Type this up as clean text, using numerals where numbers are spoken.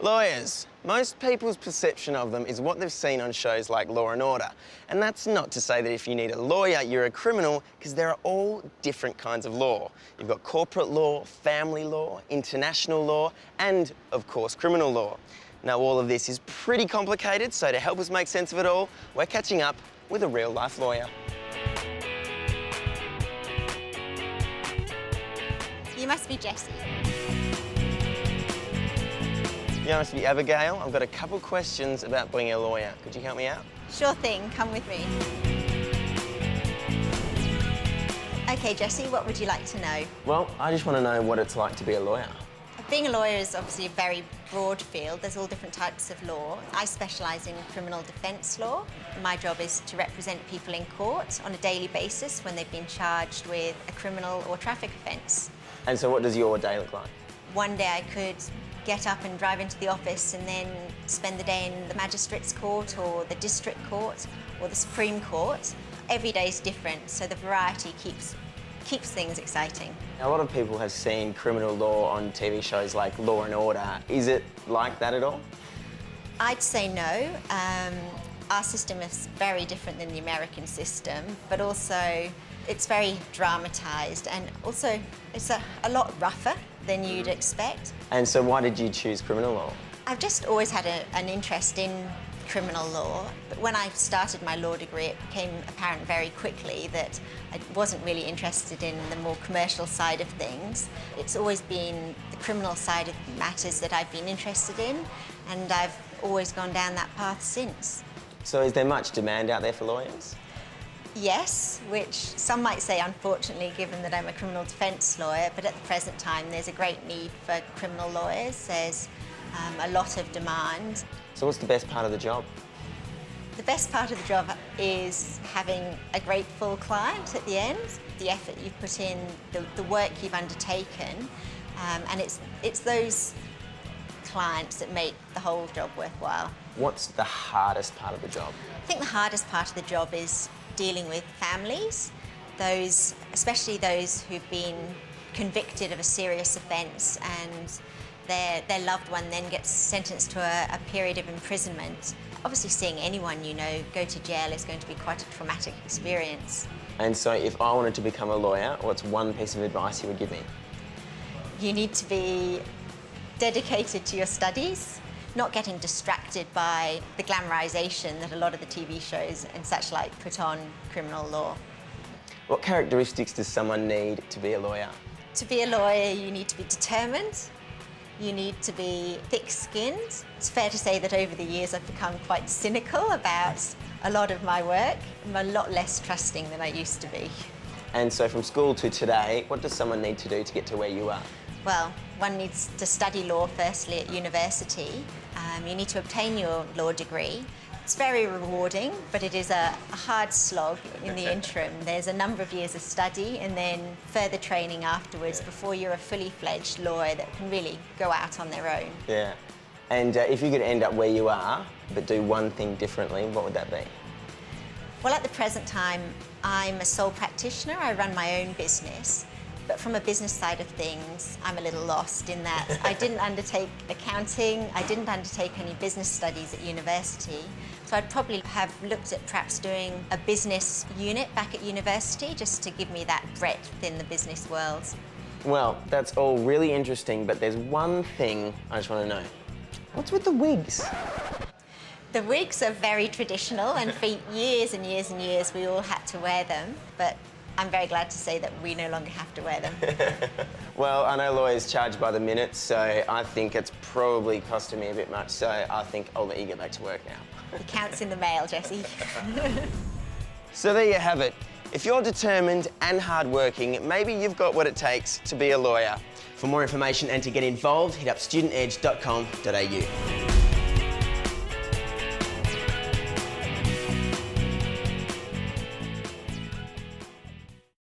Lawyers. Most people's perception of them is what they've seen on shows like Law and Order. And that's not to say that if you need a lawyer, you're a criminal, because there are all different kinds of law. You've got corporate law, family law, international law, and, of course, criminal law. Now, all of this is pretty complicated, so to help us make sense of it all, we're catching up with a real-life lawyer. You must be Jessie. You must be Abigail. I've got a couple questions about being a lawyer. Could you help me out? Sure thing, come with me. Okay, Jessie, what would you like to know? Well, I just want to know what it's like to be a lawyer. Being a lawyer is obviously a very broad field. There's all different types of law. I specialise in criminal defence law. My job is to represent people in court on a daily basis when they've been charged with a criminal or traffic offence. And so what does your day look like? One day I could get up and drive into the office and then spend the day in the magistrate's court or the district court or the Supreme Court. Every day is different, so the variety keeps things exciting. A lot of people have seen criminal law on TV shows like Law and Order. Is it like that at all? I'd say no. Our system is very different than the American system, but also it's very dramatised and also it's a lot rougher than you'd expect. And so why did you choose criminal law? I've just always had an interest in criminal law, but when I started my law degree it became apparent very quickly that I wasn't really interested in the more commercial side of things. It's always been the criminal side of matters that I've been interested in, and I've always gone down that path since. So is there much demand out there for lawyers? Yes, which some might say unfortunately given that I'm a criminal defence lawyer, but at the present time there's a great need for criminal lawyers. There's a lot of demand. So what's the best part of the job? The best part of the job is having a grateful client at the end, the effort you've put in, the work you've undertaken, and it's those clients that make the whole job worthwhile. What's the hardest part of the job? I think the hardest part of the job is dealing with families, especially those who've been convicted of a serious offence and their loved one then gets sentenced to a period of imprisonment. Obviously seeing anyone you know go to jail is going to be quite a traumatic experience. And so if I wanted to become a lawyer, what's one piece of advice you would give me? You need to be dedicated to your studies, not getting distracted by the glamorisation that a lot of the TV shows and such like put on criminal law. What characteristics does someone need to be a lawyer? To be a lawyer, you need to be determined. You need to be thick-skinned. It's fair to say that over the years I've become quite cynical about a lot of my work. I'm a lot less trusting than I used to be. And so from school to today, what does someone need to do to get to where you are? Well, one needs to study law firstly at university. You need to obtain your law degree. It's very rewarding, but it is a hard slog in the interim. There's a number of years of study and then further training afterwards before you're a fully fledged lawyer that can really go out on their own. Yeah. And if you could end up where you are, but do one thing differently, what would that be? Well, at the present time, I'm a sole practitioner. I run my own business. But from a business side of things, I'm a little lost in that I didn't undertake accounting, I didn't undertake any business studies at university. So I'd probably have looked at perhaps doing a business unit back at university just to give me that breadth in the business world. Well, that's all really interesting, but there's one thing I just want to know. What's with the wigs? The wigs are very traditional, and for years and years and years we all had to wear them, but I'm very glad to say that we no longer have to wear them. Well, I know lawyers charge by the minute, so I think it's probably costing me a bit much, so I think I'll let you get back to work now. It counts in the mail, Jessie. So there you have it. If you're determined and hardworking, maybe you've got what it takes to be a lawyer. For more information and to get involved, hit up studentedge.com.au.